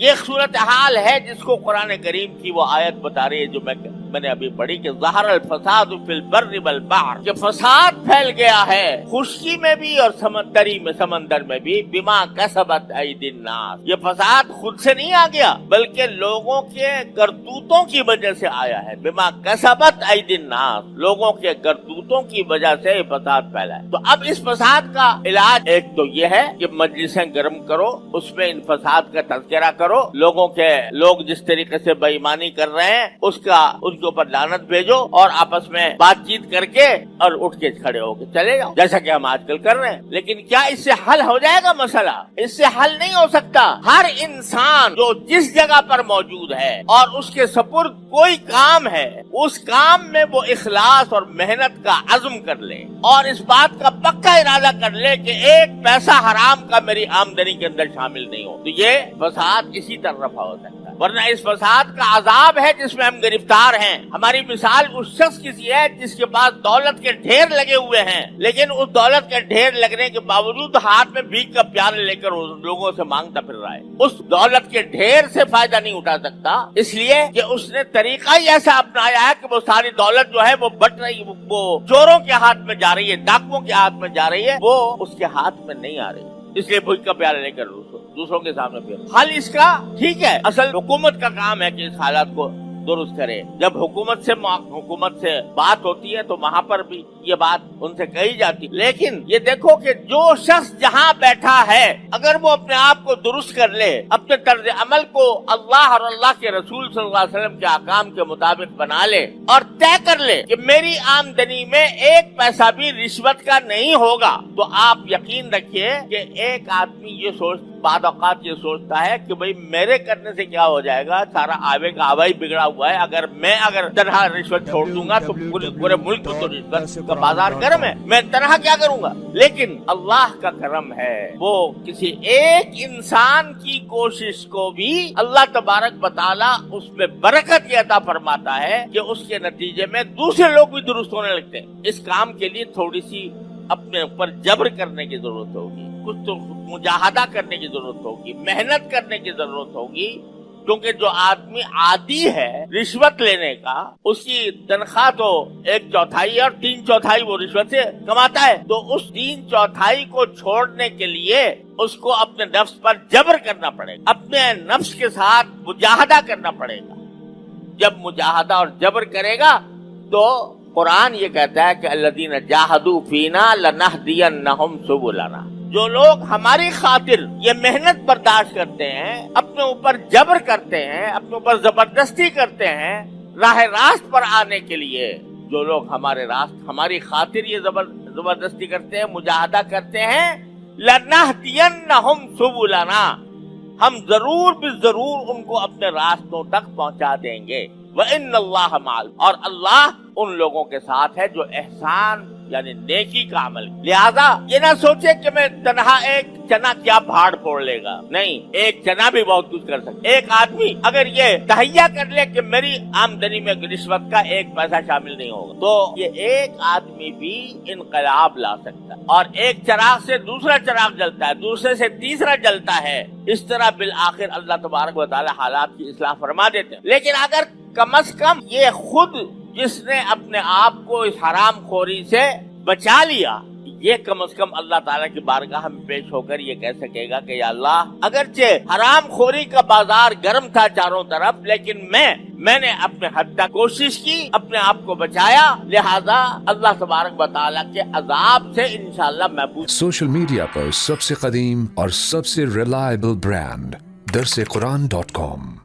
یہ صورتحال ہے جس کو قرآن کریم کی وہ آیت بتا رہی ہے جو میں نے ابھی پڑھی کہ ظہر الفساد فی البر والبحر، کہ فساد پھیل گیا ہے خشکی میں بھی اور سمندر میں بھی، بما کسبت ایدی الناس، یہ فساد خود سے نہیں آ گیا بلکہ لوگوں کے کرتوتوں کی وجہ سے آیا ہے، بما کسبت ایدی الناس، لوگوں کے کرتوتوں کی وجہ سے فساد پھیلا ہے۔ تو اب اس فساد کا علاج ایک تو یہ ہے کہ مجلسیں گرم کرو، اس میں ان فساد کا تذکرہ کرو، لوگ جس طریقے سے بے ایمانی کر رہے ہیں اس کے اوپر لعنت بھیجو اور آپس میں بات چیت کر کے اور اٹھ کے کھڑے ہو کے چلے جاؤ، جیسا کہ ہم آج کل کر رہے ہیں۔ لیکن کیا اس سے حل ہو جائے گا مسئلہ؟ اس سے حل نہیں ہو سکتا۔ ہر انسان جو جس جگہ پر موجود ہے اور اس کے سپرد کوئی کام ہے، اس کام میں وہ اخلاص اور محنت کا عزم کر لے اور اس بات کا پکا ارادہ کر لے کہ ایک پیسہ حرام کا میری آمدنی کے اندر شامل نہیں ہو، تو یہ فساد اسی طرح رفع ہو سکتا ہے۔ ورنہ اس فساد کا عذاب ہے جس میں ہم گرفتار ہیں۔ ہماری مثال اس شخص کی ہے جس کے پاس دولت کے ڈھیر لگے ہوئے ہیں، لیکن اس دولت کے ڈھیر لگنے کے باوجود ہاتھ میں بھیک کا پیالے لے کر لوگوں سے مانگتا پھر رہا ہے۔ اس دولت کے ڈھیر سے فائدہ نہیں اٹھا سکتا، اس لیے کہ اس نے طریقہ ہی ایسا اپنایا ہے کہ وہ ساری دولت جو ہے وہ بٹ رہی، وہ چوروں کے ہاتھ میں جا رہی ہے، ڈاکوؤں کے ہاتھ میں جا رہی ہے، وہ اس کے ہاتھ میں نہیں آ رہی، اس لیے بھیک کا پیالہ لے کر دوسروں کے سامنے پھر۔ حل اس کا ٹھیک ہے، اصل حکومت کا کام ہے کہ اس حالات کو درست کرے۔ جب حکومت سے بات ہوتی ہے تو وہاں پر بھی یہ بات ان سے کہی جاتی، لیکن یہ دیکھو کہ جو شخص جہاں بیٹھا ہے اگر وہ اپنے آپ کو درست کر لے، اپنے طرز عمل کو اللہ اور اللہ کے رسول صلی اللہ علیہ وسلم کے احکام کے مطابق بنا لے اور طے کر لے کہ میری آمدنی میں ایک پیسہ بھی رشوت کا نہیں ہوگا، تو آپ یقین رکھیے کہ ایک آدمی بعض اوقات یہ سوچتا ہے کہ بھئی میرے کرنے سے کیا ہو جائے گا، سارا آبے کا آبا ہی بگڑا ہوا ہے، اگر تنہا رشوت چھوڑ دوں گا تو پورے ملک میں تو رشوت کا بازار گرم ہے، میں تنہا کیا کروں گا؟ لیکن اللہ کا کرم ہے، وہ کسی ایک انسان کی کوشش کو بھی اللہ تبارک و تعالی اس میں برکت یہ عطا فرماتا ہے کہ اس کے نتیجے میں دوسرے لوگ بھی درست ہونے لگتے ہیں۔ اس کام کے لیے تھوڑی سی اپنے اوپر جبر کرنے کی ضرورت ہوگی، کچھ تو مجاہدہ کرنے کی ضرورت ہوگی، محنت کرنے کی ضرورت ہوگی، کیونکہ جو آدمی عادی ہے رشوت لینے کا، اس کی تنخواہ تو 1/4 اور 3/4 وہ رشوت سے کماتا ہے، تو اس 3/4 کو چھوڑنے کے لیے اس کو اپنے نفس پر جبر کرنا پڑے گا، اپنے نفس کے ساتھ مجاہدہ کرنا پڑے گا۔ جب مجاہدہ اور جبر کرے گا تو قرآن یہ کہتا ہے کہ الذین جاہدوا فینا لنہدینہم سبلنا، جو لوگ ہماری خاطر یہ محنت برداشت کرتے ہیں، اپنے اوپر جبر کرتے ہیں، اپنے اوپر زبردستی کرتے ہیں راہ راست پر آنے کے لیے، جو لوگ ہماری خاطر یہ زبردستی کرتے ہیں، مجاہدہ کرتے ہیں، لنہدینہم سبلنا، ہم ضرور ان کو اپنے راستوں تک پہنچا دیں گے۔ وَإِنَّ اللَّهَ مَعَ، اور اللہ ان لوگوں کے ساتھ ہے جو احسان یعنی نیکی کا عمل۔ لہذا یہ نہ سوچے کہ میں تنہا ایک چنا کیا بھاڑ پھوڑ لے گا، نہیں، ایک چنا بھی بہت کچھ کر سکتا۔ ایک آدمی اگر یہ تہیہ کر لے کہ میری آمدنی میں رشوت کا ایک پیسہ شامل نہیں ہوگا، تو یہ ایک آدمی بھی انقلاب لا سکتا ہے، اور ایک چراغ سے دوسرا چراغ جلتا ہے، دوسرے سے تیسرا جلتا ہے، اس طرح بالآخر اللہ تبارک و تعالی حالات کی اصلاح فرما دیتے ہیں۔ لیکن اگر کم از کم یہ خود جس نے اپنے آپ کو اس حرام خوری سے بچا لیا، یہ کم از کم اللہ تعالیٰ کی بارگاہ میں پیش ہو کر یہ کہہ سکے گا کہ یا اللہ، اگرچہ حرام خوری کا بازار گرم تھا چاروں طرف، لیکن میں نے اپنے حد تک کوشش کی، اپنے آپ کو بچایا، لہذا اللہ تبارک و تعالیٰ کے عذاب سے انشاءاللہ محفوظ۔ سوشل میڈیا پر سب سے قدیم اور سب سے ریلائبل برانڈ درسقرآن.com